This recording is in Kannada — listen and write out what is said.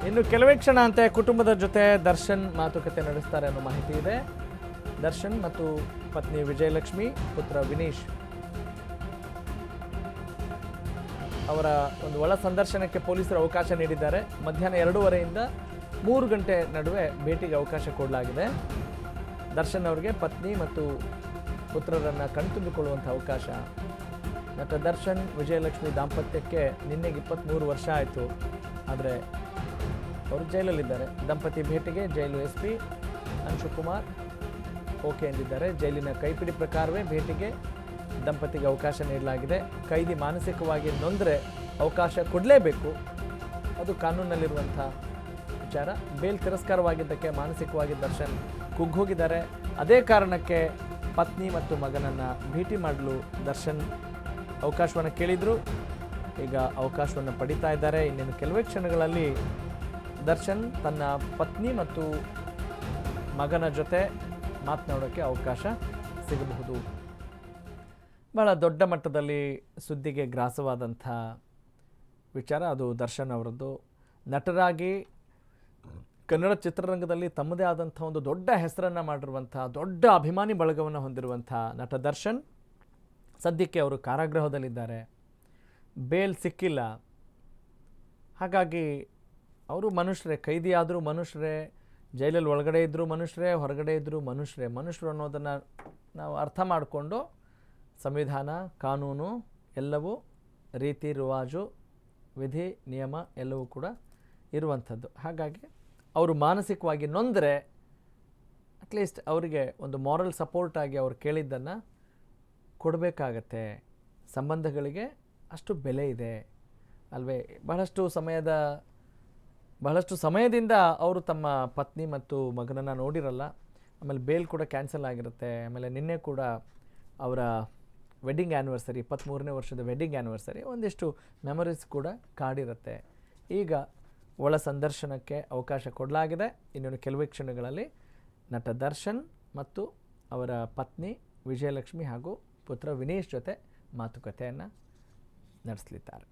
ಇನ್ನು ಕೆಲವೇ ಕ್ಷಣ ಅಂತೆ ಕುಟುಂಬದ ಜೊತೆ ದರ್ಶನ್ ಮಾತುಕತೆ ನಡೆಸ್ತಾರೆ ಅನ್ನೋ ಮಾಹಿತಿ ಇದೆ. ದರ್ಶನ್ ಮತ್ತು ಪತ್ನಿ ವಿಜಯಲಕ್ಷ್ಮಿ, ಪುತ್ರ ವಿನೀಶ್ ಅವರ ಒಂದು ಒಳ ಸಂದರ್ಶನಕ್ಕೆ ಪೊಲೀಸರು ಅವಕಾಶ ನೀಡಿದ್ದಾರೆ. ಮಧ್ಯಾಹ್ನ 2:30ರಿಂದ 3 ಗಂಟೆ ನಡುವೆ ಭೇಟಿಗೆ ಅವಕಾಶ ಕೊಡಲಾಗಿದೆ. ದರ್ಶನ್ ಅವರಿಗೆ ಪತ್ನಿ ಮತ್ತು ಪುತ್ರರನ್ನು ಕಣ್ತುಂಬಿಕೊಳ್ಳುವಂಥ ಅವಕಾಶ. ನಟ ದರ್ಶನ್ ವಿಜಯಲಕ್ಷ್ಮಿ ದಾಂಪತ್ಯಕ್ಕೆ ನಿನ್ನೆಗೆ 23 ವರ್ಷ ಆಯಿತು. ಆದರೆ ಅವರು ಜೈಲಲ್ಲಿದ್ದಾರೆ. ದಂಪತಿ ಭೇಟಿಗೆ ಜೈಲು SP ಅಂಶುಕುಮಾರ್ ಓಕೆ ಎಂದಿದ್ದಾರೆ. ಜೈಲಿನ ಕೈಪಿಡಿ ಪ್ರಕಾರವೇ ಭೇಟಿಗೆ ದಂಪತಿಗೆ ಅವಕಾಶ ನೀಡಲಾಗಿದೆ. ಕೈದಿ ಮಾನಸಿಕವಾಗಿ ನೊಂದರೆ ಅವಕಾಶ ಕೊಡಲೇಬೇಕು, ಅದು ಕಾನೂನಲ್ಲಿರುವಂಥ ವಿಚಾರ. ಬೇಲ್ ತಿರಸ್ಕಾರವಾಗಿದ್ದಕ್ಕೆ ಮಾನಸಿಕವಾಗಿ ದರ್ಶನ್ ಕುಗ್ಗೋಗಿದ್ದಾರೆ. ಅದೇ ಕಾರಣಕ್ಕೆ ಪತ್ನಿ ಮತ್ತು ಮಗನನ್ನು ಭೇಟಿ ಮಾಡಲು ದರ್ಶನ್ ಅವಕಾಶವನ್ನು ಕೇಳಿದರು. ಈಗ ಅವಕಾಶವನ್ನು ಪಡಿತಾ ಇದ್ದಾರೆ. ಇನ್ನೇನು ಕೆಲವೇ ಕ್ಷಣಗಳಲ್ಲಿ ದರ್ಶನ್ ತನ್ನ ಪತ್ನಿ ಮತ್ತು ಮಗನ ಜೊತೆ ಮಾತನಾಡೋಕ್ಕೆ ಅವಕಾಶ ಸಿಗಬಹುದು. ಭಾಳ ದೊಡ್ಡ ಮಟ್ಟದಲ್ಲಿ ಸುದ್ದಿಗೆ ಗ್ರಾಸವಾದಂಥ ವಿಚಾರ ಅದು ದರ್ಶನ್ ಅವರದ್ದು. ನಟರಾಗಿ ಕನ್ನಡ ಚಿತ್ರರಂಗದಲ್ಲಿ ತಮ್ಮದೇ ಆದಂಥ ಒಂದು ದೊಡ್ಡ ಹೆಸರನ್ನು ಮಾಡಿರುವಂಥ, ದೊಡ್ಡ ಅಭಿಮಾನಿ ಬಳಗವನ್ನು ಹೊಂದಿರುವಂಥ ನಟ ದರ್ಶನ್ ಸದ್ಯಕ್ಕೆ ಅವರು ಕಾರಾಗೃಹದಲ್ಲಿದ್ದಾರೆ. ಬೇಲ್ ಸಿಕ್ಕಿಲ್ಲ. ಹಾಗಾಗಿ ಅವರು ಮನುಷ್ಯರೇ, ಕೈದಿಯಾದರೂ ಮನುಷ್ಯರೇ, ಜೈಲಲ್ಲಿ ಒಳಗಡೆ ಇದ್ದರೂ ಮನುಷ್ಯರೇ, ಹೊರಗಡೆ ಇದ್ದರೂ ಮನುಷ್ಯರೇ. ಮನುಷ್ಯರು ಅನ್ನೋದನ್ನು ನಾವು ಅರ್ಥ ಮಾಡಿಕೊಂಡು ಸಂವಿಧಾನ, ಕಾನೂನು ಎಲ್ಲವೂ, ರೀತಿ ರಿವಾಜು, ವಿಧಿ ನಿಯಮ ಎಲ್ಲವೂ ಕೂಡ ಇರುವಂಥದ್ದು. ಹಾಗಾಗಿ ಅವರು ಮಾನಸಿಕವಾಗಿ ನೊಂದರೆ ಅಟ್ಲೀಸ್ಟ್ ಅವರಿಗೆ ಒಂದು ಮಾರಲ್ ಸಪೋರ್ಟ್ ಆಗಿ ಅವ್ರು ಕೇಳಿದ್ದನ್ನು ಕೊಡಬೇಕಾಗತ್ತೆ. ಸಂಬಂಧಗಳಿಗೆ ಅಷ್ಟು ಬೆಲೆ ಇದೆ ಅಲ್ವೇ? ಬಹಳಷ್ಟು ಸಮಯದಿಂದ ಅವರು ತಮ್ಮ ಪತ್ನಿ ಮತ್ತು ಮಗನನ್ನು ನೋಡಿರಲ್ಲ. ಆಮೇಲೆ ಬೇಲ್ ಕೂಡ ಕ್ಯಾನ್ಸಲ್ ಆಗಿರುತ್ತೆ. ಆಮೇಲೆ ನಿನ್ನೆ ಕೂಡ ಅವರ ವೆಡ್ಡಿಂಗ್ ಆ್ಯನಿವರ್ಸರಿ, 23ನೇ ವರ್ಷದ ವೆಡ್ಡಿಂಗ್ ಆ್ಯನಿವರ್ಸರಿ, ಒಂದಿಷ್ಟು ಮೆಮೊರೀಸ್ ಕೂಡ ಕಾಡಿರುತ್ತೆ. ಈಗ ಒಳ ಸಂದರ್ಶನಕ್ಕೆ ಅವಕಾಶ ಕೊಡಲಾಗಿದೆ. ಇನ್ನೊಂದು ಕೆಲವೇ ಕ್ಷಣಗಳಲ್ಲಿ ನಟ ದರ್ಶನ್ ಮತ್ತು ಅವರ ಪತ್ನಿ ವಿಜಯಲಕ್ಷ್ಮಿ ಹಾಗೂ ಪುತ್ರ ವಿನೀಶ್ ಜೊತೆ ಮಾತುಕತೆಯನ್ನು ನಡೆಸಲಿದ್ದಾರೆ.